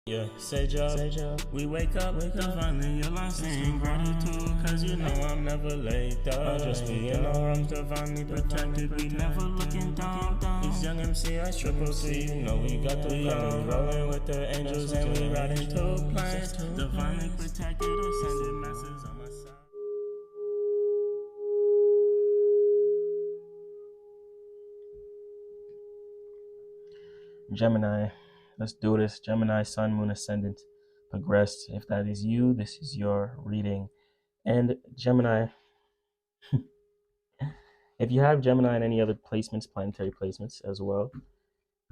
Yeah, say job. We wake up divinely lost in gratitude, cause you know I'm never laid down. Just be in our arms, divinely protected. We never looking down. These young MC, I triple C. You know we got the young rolling with the angels, and we riding two planes. Divinely protected, ascended masses on my side. Gemini, let's do this. Gemini, Sun, Moon, Ascendant, Progressed. If that is you, this is your reading. And Gemini, if you have Gemini and any other placements, planetary placements as well,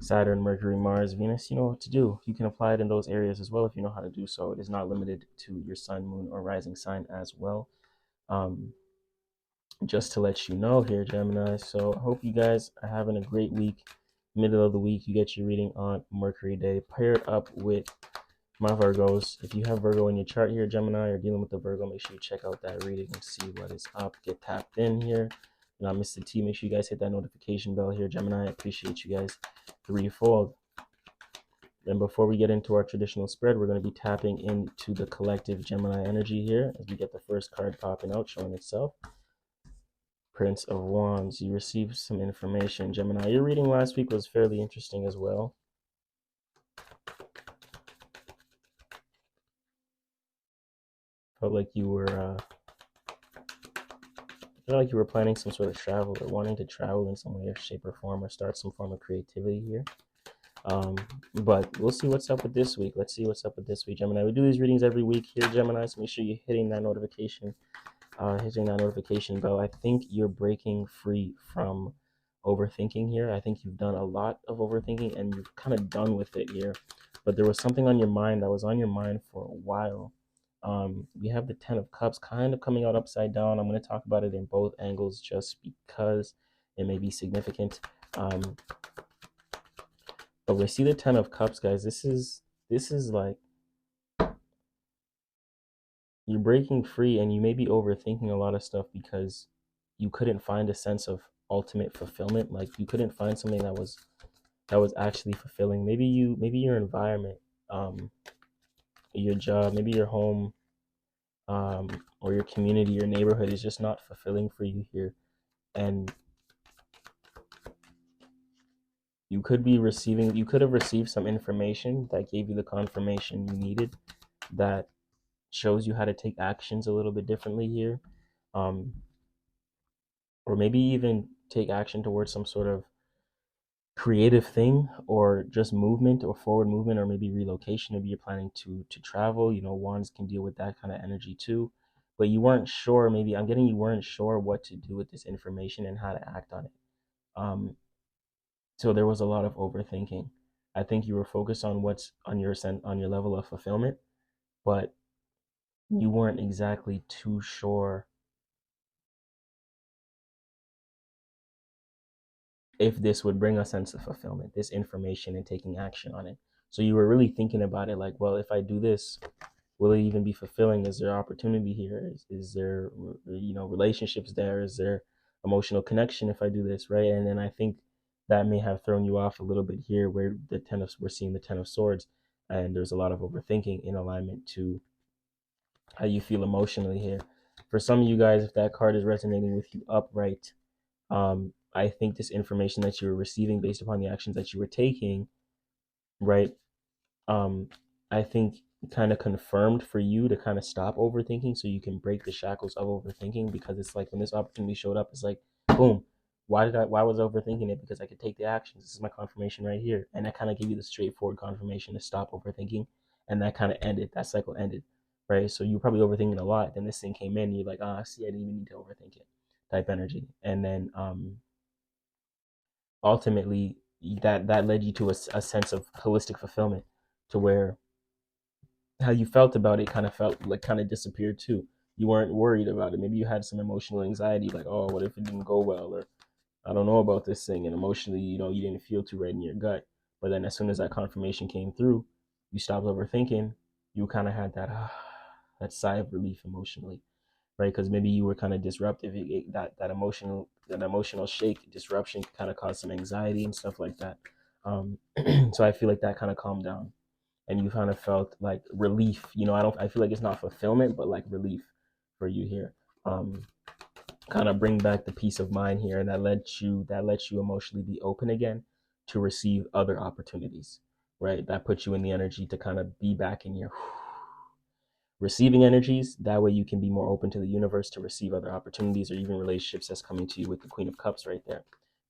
Saturn, Mercury, Mars, Venus, you know what to do. You can apply it in those areas as well if you know how to do so. It is not limited to your Sun, Moon, or Rising sign as well. Just to let you know here, Gemini. So I hope you guys are having a great week. Middle of the week, you get your reading on Mercury Day, paired up with my Virgos. If you have Virgo in your chart here, Gemini, or dealing with the Virgo, make sure you check out that reading and see what is up. Get tapped in here. You know, Mr. T, make sure you guys hit that notification bell here, Gemini. I appreciate you guys threefold. And before we get into our traditional spread, we're going to be tapping into the collective Gemini energy here as we get the first card popping out, showing itself. Prince of Wands, you received some information. Gemini, your reading last week was fairly interesting as well. Felt like you were planning some sort of travel or wanting to travel in some way or shape or form or start some form of creativity here. But we'll see what's up with this week. Let's see what's up with this week, Gemini. We do these readings every week here, Gemini, so make sure you're hitting that notification bell. I think you're breaking free from overthinking here. I think you've done a lot of overthinking and you've kind of done with it here. But there was something on your mind that was on your mind for a while. We have the Ten of Cups kind of coming out upside down. I'm going to talk about it in both angles just because it may be significant. But we see the Ten of Cups, guys. This is like you're breaking free and you may be overthinking a lot of stuff because you couldn't find a sense of ultimate fulfillment. Like you couldn't find something that was actually fulfilling. Maybe your environment, your job, maybe your home, or your community, your neighborhood is just not fulfilling for you here. And you could have received some information that gave you the confirmation you needed that shows you how to take actions a little bit differently here. Or maybe even take action towards some sort of creative thing or just movement or forward movement or maybe relocation. Maybe you're planning to travel. You know, wands can deal with that kind of energy too. But you weren't sure, you weren't sure what to do with this information and how to act on it. So there was a lot of overthinking. I think you were focused on what's on your level of fulfillment, but you weren't exactly too sure if this would bring a sense of fulfillment, this information and taking action on it. So you were really thinking about it like, well, if I do this, will it even be fulfilling? Is there opportunity here? Is there, relationships there? Is there emotional connection if I do this, right? And then I think that may have thrown you off a little bit here where we're seeing the Ten of Swords and there's a lot of overthinking in alignment to how you feel emotionally here. For some of you guys, if that card is resonating with you upright, I think this information that you were receiving based upon the actions that you were taking, right? I think kind of confirmed for you to kind of stop overthinking so you can break the shackles of overthinking, because it's like when this opportunity showed up, it's like, boom, why was I overthinking it? Because I could take the actions. This is my confirmation right here. And that kind of gave you the straightforward confirmation to stop overthinking. And that kind of ended, that cycle ended, right? So you're probably overthinking a lot. Then this thing came in and you're like, see, I didn't even need to overthink it type energy. And then ultimately that led you to a sense of holistic fulfillment to where how you felt about it kind of disappeared too. You weren't worried about it. Maybe you had some emotional anxiety, like, oh, what if it didn't go well, or I don't know about this thing, and emotionally, you didn't feel too right in your gut. But then as soon as that confirmation came through, you stopped overthinking. You kind of had that sigh of relief emotionally, right? Because maybe you were kind of disruptive. That emotional shake disruption kind of caused some anxiety and stuff like that. So I feel like that kind of calmed down. and you kind of felt like relief. I feel like it's not fulfillment, but like relief for you here. Kind of bring back the peace of mind here, and that lets you emotionally be open again to receive other opportunities, right? That puts you in the energy to kind of be back in your receiving energies. That way you can be more open to the universe to receive other opportunities or even relationships that's coming to you with the Queen of Cups right there,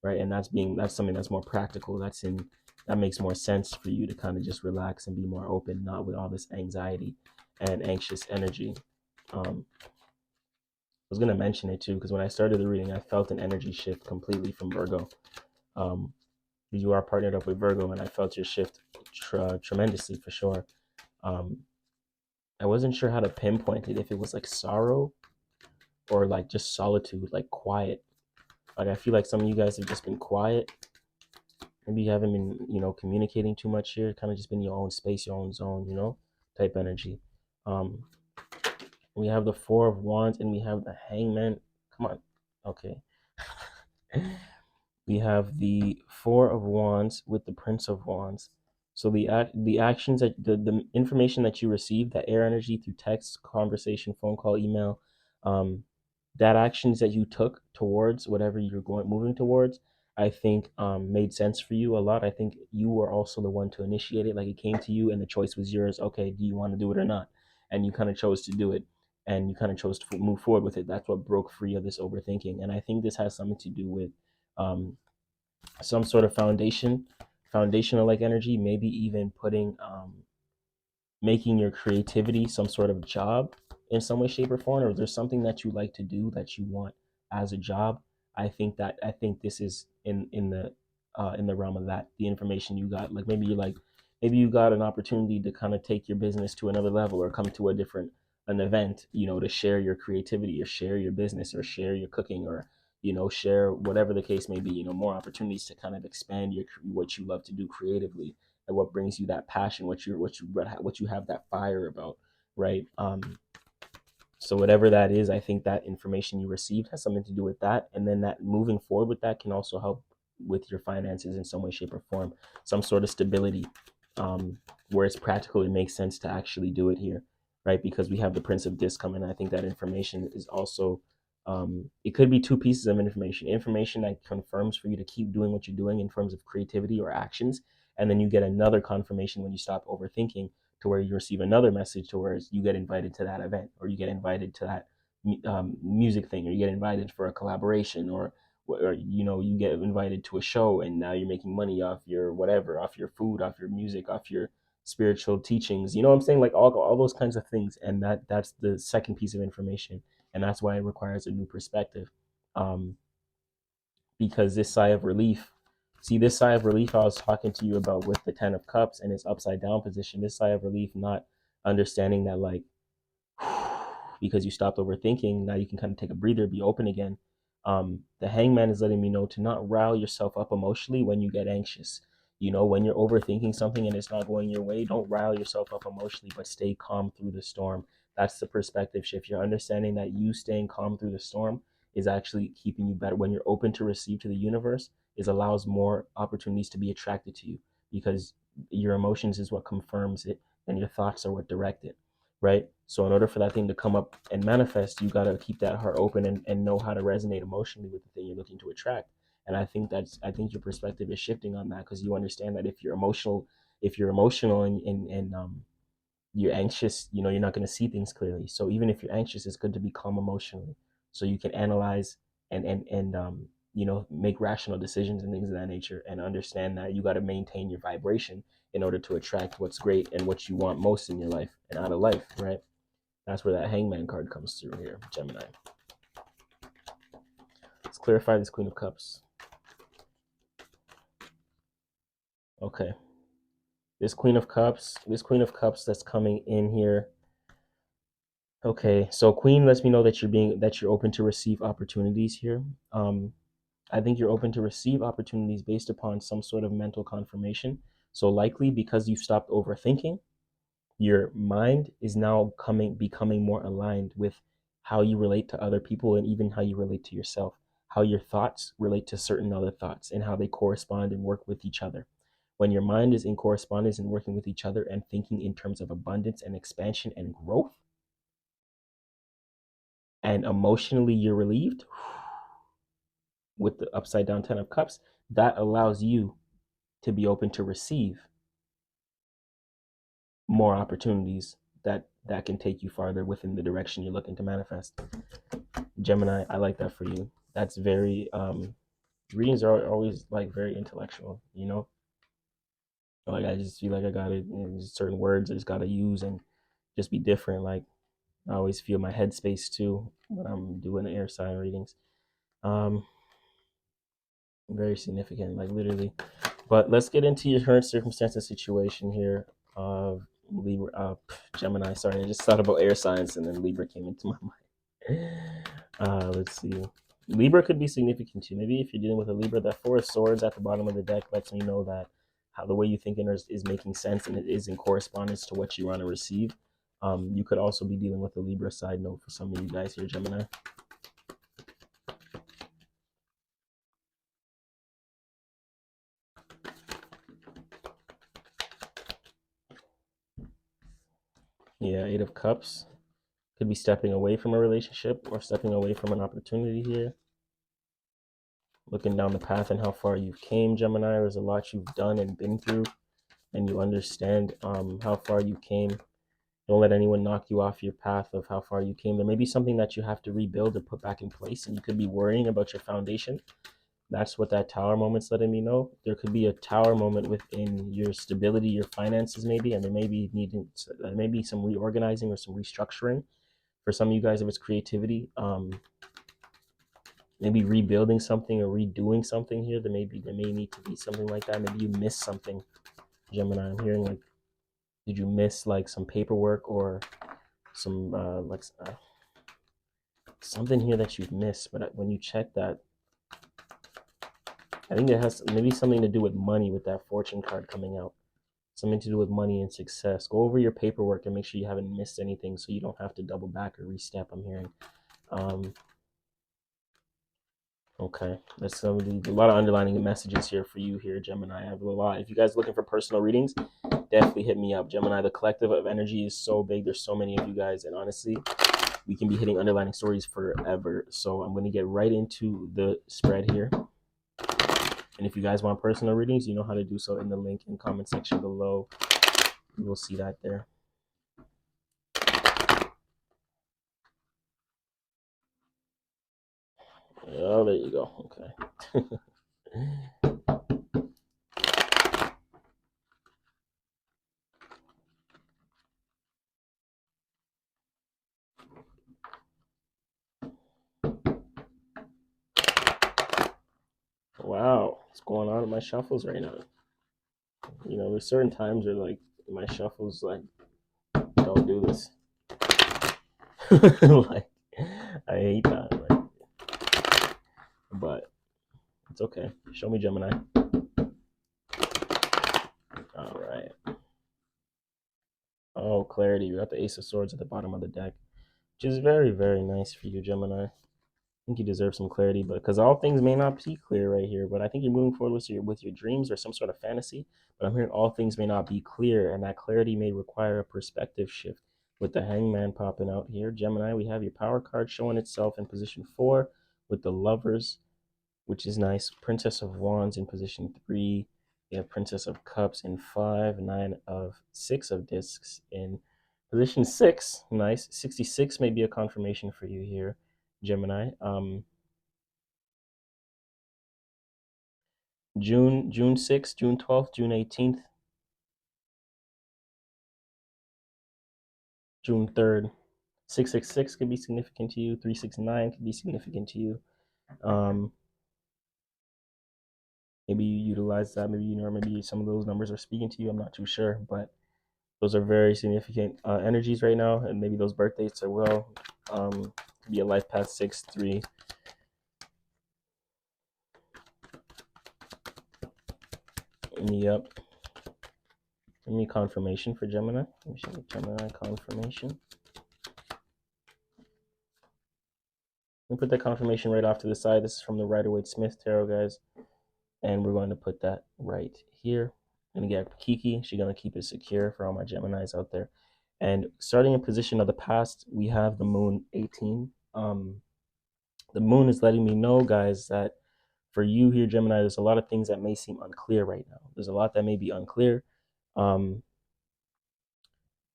right? And that's something that's more practical. That makes more sense for you to kind of just relax and be more open, not with all this anxiety and anxious energy. I was going to mention it too, because when I started the reading, I felt an energy shift completely from Virgo. You are partnered up with Virgo, and I felt your shift tremendously for sure. I wasn't sure how to pinpoint it, if it was like sorrow or like just solitude, like quiet. Like I feel like some of you guys have just been quiet. Maybe you haven't been, communicating too much here. Kind of just been your own space, your own zone, type energy. We have the Four of Wands and we have the Hangman. Come on. Okay. We have the Four of Wands with the Prince of Wands. So the actions that the information that you receive, that air energy through text, conversation, phone call, email, that actions that you took towards whatever you're moving towards, I think made sense for you a lot. I think you were also the one to initiate it. Like it came to you and the choice was yours. Okay, do you want to do it or not? And you kind of chose to do it, and you kind of chose to move forward with it. That's what broke free of this overthinking. And I think this has something to do with some sort of foundational like energy, maybe even making your creativity some sort of job in some way, shape, or form, or there's something that you like to do that you want as a job. I think this is in the realm of that. The information you got, like maybe you got an opportunity to kind of take your business to another level or come to an event, to share your creativity or share your business or share your cooking or share whatever the case may be. More opportunities to kind of expand what you love to do creatively and what brings you that passion, what you have that fire about, right? So whatever that is, I think that information you received has something to do with that, and then that moving forward with that can also help with your finances in some way, shape, or form, some sort of stability, where it's practical. It makes sense to actually do it here, right? Because we have the Prince of Disc coming. I think that information is also it could be two pieces of information that confirms for you to keep doing what you're doing in terms of creativity or actions, and then you get another confirmation when you stop overthinking, to where you receive another message to where you get invited to that event, or you get invited to that music thing, or you get invited for a collaboration, or you get invited to a show, and now you're making money off your whatever, off your food, off your music, off your spiritual teachings. You know what I'm saying? Like all those kinds of things, and that's the second piece of information, and that's why it requires a new perspective, because this sigh of relief. See, this sigh of relief I was talking to you about with the Ten of Cups and its upside down position, this sigh of relief, not understanding that, like, because you stopped overthinking, now you can kind of take a breather, be open again. The Hangman is letting me know to not rile yourself up emotionally when you get anxious. When you're overthinking something and it's not going your way, don't rile yourself up emotionally, but stay calm through the storm. That's the perspective shift. You're understanding that you staying calm through the storm is actually keeping you better. When you're open to receive to the universe, it allows more opportunities to be attracted to you, because your emotions is what confirms it and your thoughts are what direct it, right? So in order for that thing to come up and manifest, you got to keep that heart open and know how to resonate emotionally with the thing you're looking to attract. And I think your perspective is shifting on that, because you understand that if you're emotional and you're anxious, you're not going to see things clearly. So even if you're anxious, it's good to be calm emotionally, so you can analyze and make rational decisions and things of that nature, and understand that you got to maintain your vibration in order to attract what's great and what you want most in your life and out of life, right? That's where that Hangman card comes through here, Gemini. Let's clarify this Queen of Cups. Okay. This Queen of Cups that's coming in here. Okay, so Queen lets me know that you're open to receive opportunities here. I think you're open to receive opportunities based upon some sort of mental confirmation. So likely because you stopped overthinking, your mind is now becoming more aligned with how you relate to other people, and even how you relate to yourself, how your thoughts relate to certain other thoughts, and how they correspond and work with each other, When your mind is in correspondence and working with each other and thinking in terms of abundance and expansion and growth, and emotionally you're relieved with the upside down 10 of cups, that allows you to be open to receive more opportunities that can take you farther within the direction you're looking to manifest. Gemini, I like that for you. That's very readings are always like very intellectual, you know? Like I just feel like I gotta, certain words I just gotta use and just be different. Like I always feel my headspace too when I'm doing the air sign readings. Um, very significant, like literally. But let's get into your current circumstance and situation here of Libra, Gemini. Sorry, I just thought about air signs and then Libra came into my mind. Let's see. Libra could be significant too. Maybe if you're dealing with a Libra, that Four of Swords at the bottom of the deck lets me know that how the way you think is making sense and it is in correspondence to what you want to receive. You could also be dealing with a Libra side note for some of you guys here, Gemini. Yeah, Eight of Cups. Could be stepping away from a relationship or stepping away from an opportunity here. Looking down the path and how far you've came, Gemini. There's a lot you've done and been through, and you understand how far you came. Don't let anyone knock you off your path of how far you came. There may be something that you have to rebuild or put back in place, and you could be worrying about your foundation. That's what that tower moment's letting me know. There could be a tower moment within your stability, your finances maybe, and there may be some reorganizing or some restructuring. For some of you guys, if it's creativity, maybe rebuilding something or redoing something here. There may need to be something like that. Maybe you missed something, Gemini. I'm hearing like, did you miss like some paperwork or some something here that you've missed? But when you check that, I think it has maybe something to do with money with that fortune card coming out. Something to do with money and success. Go over your paperwork and make sure you haven't missed anything so you don't have to double back or re-step, I'm hearing. Okay, there's a lot of underlining messages here for you here, Gemini. I have a lot. If you guys are looking for personal readings, definitely hit me up, Gemini. The collective of energy is so big. There's so many of you guys, and honestly, we can be hitting underlining stories forever. So I'm going to get right into the spread here. And if you guys want personal readings, you know how to do so in the link in the comment section below. You will see that there. Oh, there you go. Okay. Wow, what's going on with my shuffles right now? You know, there's certain times where like my shuffles like don't do this. Like I hate that. Like, but it's okay. Show me Gemini. All right. Oh, clarity. We got the Ace of Swords at the bottom of the deck, which is very, very nice for you, Gemini. I think you deserve some clarity, but because all things may not be clear right here, but I think you're moving forward with your dreams or some sort of fantasy. But I'm hearing all things may not be clear, and that clarity may require a perspective shift. With the Hangman popping out here, Gemini, we have your Power card showing itself in position 4 with the Lovers, which is nice. Princess of Wands in position 3. We have Princess of Cups in 5, 6 of Discs in position 6. Nice. 66 may be a confirmation for you here, Gemini. June 6th, June 12th, June 18th, June 3rd. 666 could be significant to you. 369 could be significant to you. Maybe you utilize that. Maybe maybe some of those numbers are speaking to you. I'm not too sure, but those are very significant energies right now, and maybe those birth dates are well. Could be a life path 6-3. Yep. Give me confirmation for Gemini. Let me show you Gemini confirmation. We put the confirmation right off to the side. This is from the Rider-Waite-Smith Tarot, guys. And we're going to put that right here. gonna get Kiki. She's gonna keep it secure for all my Geminis out there. And starting in position of the past, we have the moon 18. The moon is letting me know, guys, that for you here, Gemini, there's a lot of things that may seem unclear right now. There's a lot that may be unclear. Um,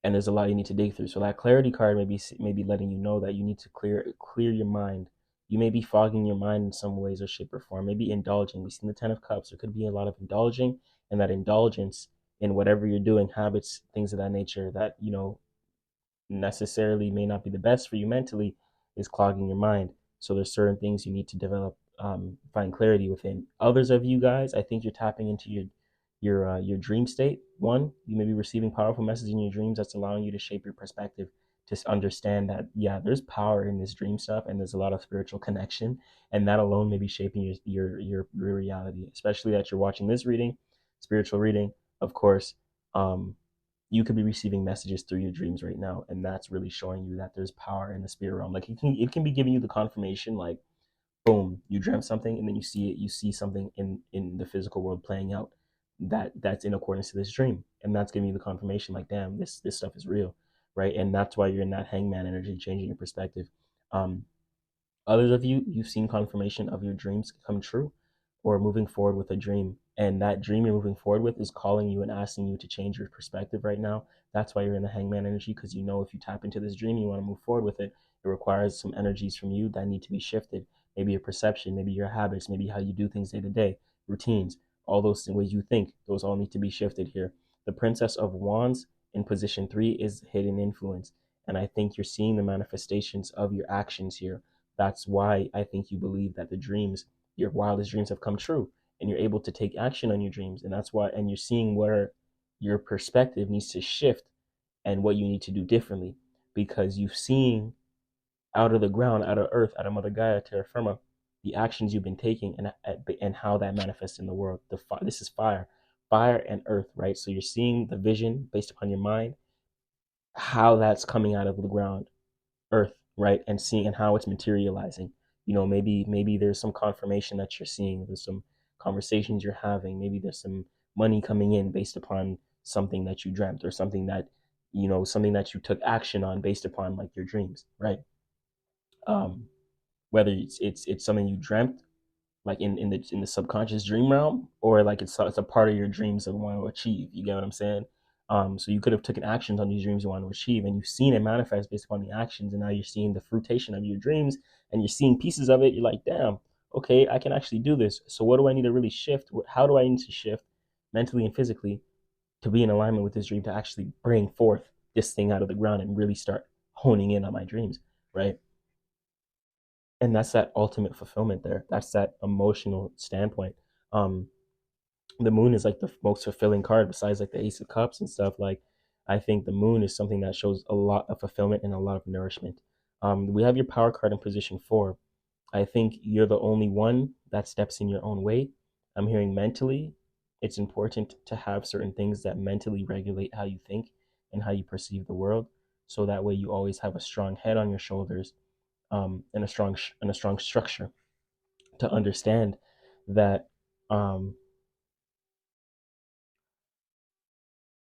and there's a lot you need to dig through. So that clarity card may be letting you know that you need to clear your mind. You may be fogging your mind in some ways or shape or form. Maybe indulging. We've seen the Ten of Cups. There could be a lot of indulging, and that indulgence in whatever you're doing, habits, things of that nature, that necessarily may not be the best for you mentally, is clogging your mind. So there's certain things you need to develop, find clarity within. Others of you guys, I think you're tapping into your dream state. One, you may be receiving powerful messages in your dreams that's allowing you to shape your perspective, to understand that, yeah, there's power in this dream stuff, and there's a lot of spiritual connection, and that alone may be shaping your reality. Especially that you're watching this reading, spiritual reading, of course. You could be receiving messages through your dreams right now, and that's really showing you that there's power in the spirit realm. Like it can be giving you the confirmation, like, boom, you dreamt something, and then you see something in the physical world playing out that's in accordance to this dream, and that's giving you the confirmation, like, damn, this stuff is real, right? And that's why you're in that hangman energy, changing your perspective. um Others of you, you've seen confirmation of your dreams come true, or moving forward with a dream. And that dream you're moving forward with is calling you and asking you to change your perspective right now. That's why you're in the hangman energy, because you know if you tap into this dream, you want to move forward with it. It requires some energies from you that need to be shifted. Maybe your perception, maybe your habits, maybe how you do things day to day, routines, all those ways you think, those all need to be shifted here. The Princess of Wands in position 3 is hidden influence. And I think you're seeing the manifestations of your actions here. That's why I think you believe that your wildest dreams have come true, and you're able to take action on your dreams. And that's why, and you're seeing where your perspective needs to shift and what you need to do differently, because you've seen out of the ground, out of earth, out of Mother Gaia, terra firma, the actions you've been taking, and how that manifests in the world. This is fire and earth, right? So you're seeing the vision based upon your mind, how that's coming out of the ground, earth, right? And seeing and how it's materializing. Maybe there's some confirmation that you're seeing, there's some conversations you're having, maybe there's some money coming in based upon something that you dreamt, or something that you took action on based upon, like, your dreams, right? um Whether it's something you dreamt, like in the subconscious dream realm, or like it's a part of your dreams that you want to achieve. You get what I'm saying? So you could have taken actions on these dreams you want to achieve, and you've seen it manifest based upon the actions, and now you're seeing the fruition of your dreams, and you're seeing pieces of it. You're like, damn, okay, I can actually do this. So what do I need to really shift? How do I need to shift mentally and physically to be in alignment with this dream, to actually bring forth this thing out of the ground and really start honing in on my dreams, right? And that's that ultimate fulfillment there. That's that emotional standpoint. Um, the moon is like the most fulfilling card besides like the Ace of Cups and stuff. Like, I think the moon is something that shows a lot of fulfillment and a lot of nourishment. We have your power card in position 4. I think you're the only one that steps in your own way. I'm hearing mentally, it's important to have certain things that mentally regulate how you think and how you perceive the world. So that way you always have a strong head on your shoulders, and a strong structure to understand that, um,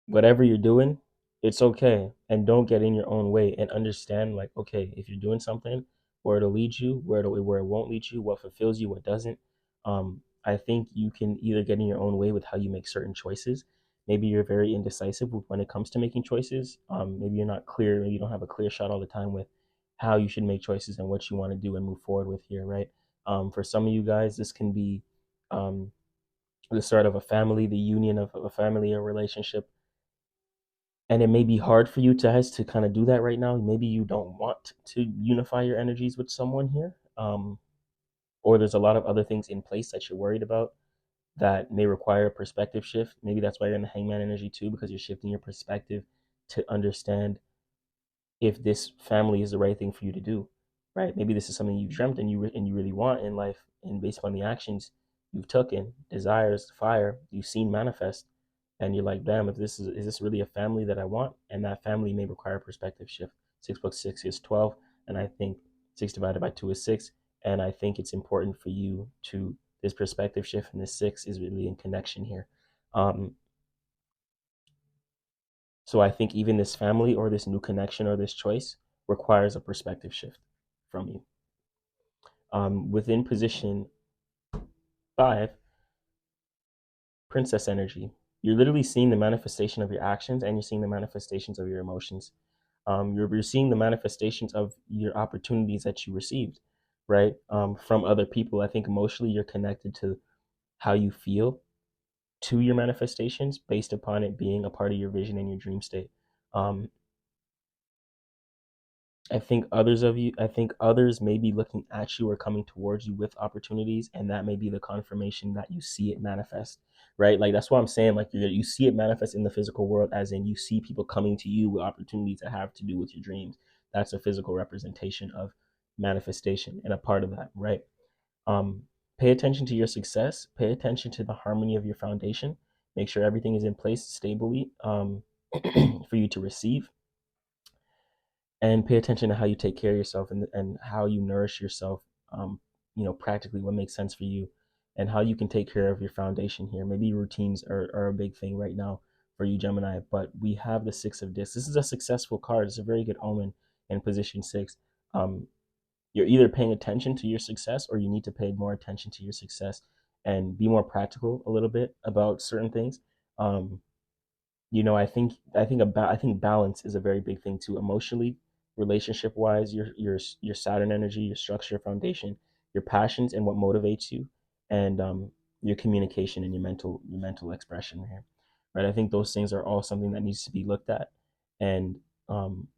whatever you're doing, it's okay, and don't get in your own way, and understand, like, okay, if you're doing something, where it'll lead you, where it won't lead you, what fulfills you, what doesn't. I think you can either get in your own way with how you make certain choices. Maybe you're very indecisive when it comes to making choices. Maybe you're not clear, maybe you don't have a clear shot all the time with how you should make choices and what you want to do and move forward with here, right? For some of you guys, this can be, um, the start of a family, the union of a family or relationship, and it may be hard for you to kind of do that right now. Maybe you don't want to unify your energies with someone here, or there's a lot of other things in place that you're worried about that may require a perspective shift. Maybe that's why you're in the hangman energy too, because you're shifting your perspective to understand if this family is the right thing for you to do, right? Maybe this is something you dreamt and you really want in life, and based upon the actions you've taken, desires, fire you've seen manifest, and you're like, damn, if is this really a family that I want? And that family may require a perspective shift. 6 plus 6 is 12, and I think 6 divided by 2 is 6, and I think it's important for you to this perspective shift, and this 6 is really in connection here. Um, So I think even this family or this new connection or this choice requires a perspective shift from you. Within position 5, princess energy, you're literally seeing the manifestation of your actions and you're seeing the manifestations of your emotions. You're seeing the manifestations of your opportunities that you received, right? From other people. I think emotionally you're connected to how you feel to your manifestations based upon it being a part of your vision and your dream state. Um, I think others may be looking at you or coming towards you with opportunities, and that may be the confirmation that you see it manifest, right? Like that's what I'm saying. Like you see it manifest in the physical world, as in you see people coming to you with opportunities that have to do with your dreams. That's a physical representation of manifestation and a part of that, right? Um, Pay attention to your success. Pay attention to the harmony of your foundation. Make sure everything is in place stably for you to receive, and pay attention to how you take care of yourself and how you nourish yourself. Practically what makes sense for you and how you can take care of your foundation here. Maybe routines are a big thing right now for you, Gemini, but we have the 6 of Discs. This is a successful card. It's a very good omen in position 6. Um, you're either paying attention to your success or you need to pay more attention to your success and be more practical a little bit about certain things. Um, I think balance is a very big thing too, emotionally, relationship wise, your Saturn energy, your structure, foundation, your passions, and what motivates you, and your communication and your mental expression here, right? I think those things are all something that needs to be looked at, and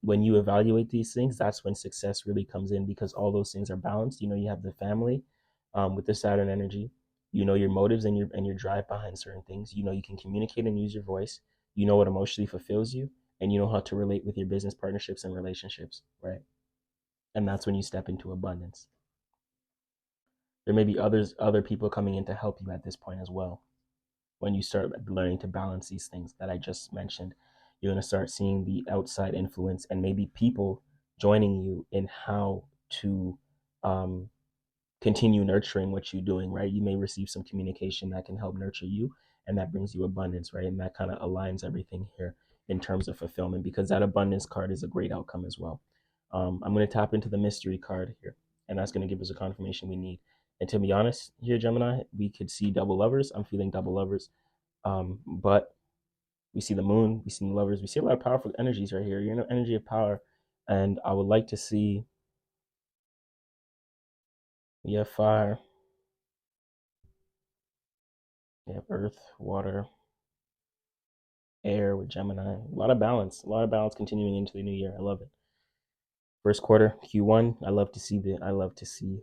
when you evaluate these things, that's when success really comes in because all those things are balanced. You have the family with the Saturn energy. Your motives and your drive behind certain things. You can communicate and use your voice. You know what emotionally fulfills you, and you know how to relate with your business partnerships and relationships, right? And that's when you step into abundance. There may be other people coming in to help you at this point as well. When you start learning to balance these things that I just mentioned, you're going to start seeing the outside influence and maybe people joining you in how to um, continue nurturing what you're doing, right? You may receive some communication that can help nurture you, and that brings you abundance, right? And that kind of aligns everything here in terms of fulfillment because that abundance card is a great outcome as well. I'm going to tap into the mystery card here, and that's going to give us a confirmation we need. And to be honest, here, Gemini, we could see double lovers. I'm feeling double lovers, but we see the moon, we see the lovers, we see a lot of powerful energies right here. You're in an energy of power, and I would like to see. We have fire, we have earth, water, air with Gemini. A lot of balance continuing into the new year. I love it. First quarter, Q1. I love to see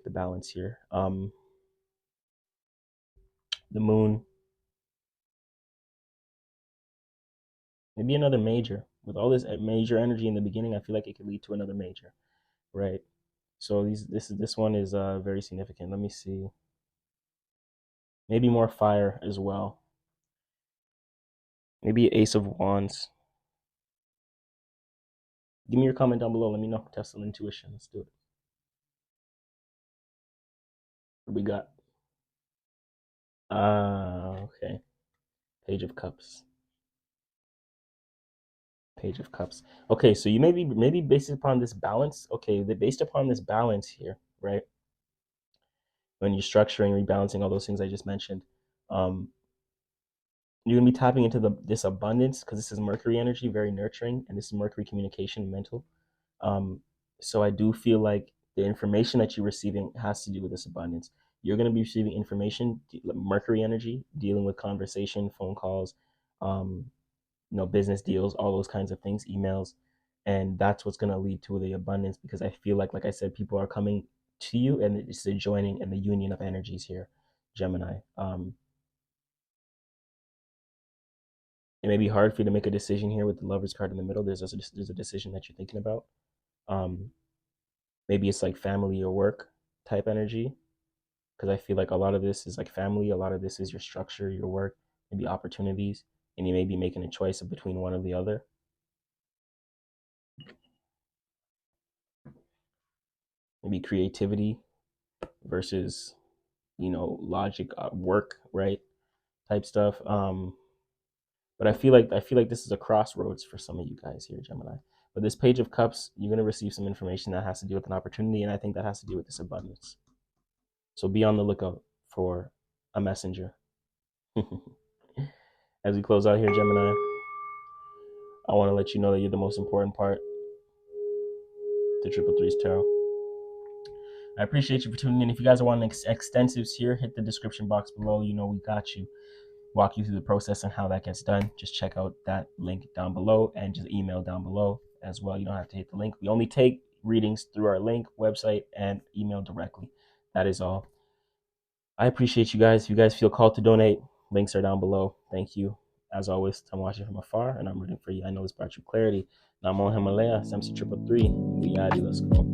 the balance here. The moon, maybe another major. With all this major energy in the beginning, I feel like it could lead to another major, right? So this one is very significant. Let me see. Maybe more fire as well. Maybe Ace of Wands. Give me your comment down below. Let me know. Test some intuition. Let's do it. What we got? Okay. Page of Cups. Page of Cups. Okay, so you maybe based upon this balance. Okay, based upon this balance here, right? When you're structuring, rebalancing, all those things I just mentioned, um, you're gonna be tapping into this abundance because this is Mercury energy, very nurturing, and this is Mercury communication and mental. Um, so I do feel like the information that you're receiving has to do with this abundance. You're gonna be receiving information, Mercury energy, dealing with conversation, phone calls, um, business deals, all those kinds of things, emails, and that's what's going to lead to the abundance because I feel like I said, people are coming to you, and it's the joining and the union of energies here, Gemini. It may be hard for you to make a decision here with the Lovers card in the middle. There's a decision that you're thinking about. Um, Maybe it's like family or work type energy because I feel like a lot of this is like family, a lot of this is your structure, your work, maybe opportunities, and you may be making a choice between one or the other. Maybe creativity versus logic, work, right, type stuff. But I feel like this is a crossroads for some of you guys here, Gemini. But this Page of Cups, you're going to receive some information that has to do with an opportunity, and I think that has to do with this abundance. So be on the lookout for a messenger. As we close out here, Gemini, I want to let you know that you're the most important part to Triple Three's Tarot. I appreciate you for tuning in. If you guys are wanting extensives here, hit the description box below. You know we got you. Walk you through the process and how that gets done. Just check out that link down below and just email down below as well. You don't have to hit the link. We only take readings through our link, website, and email directly. That is all. I appreciate you guys. If you guys feel called to donate, links are down below. Thank you. As always, I'm watching from afar and I'm rooting for you. I know this brought you clarity. Namo Himalaya, Samsi 333. We are. Let's go.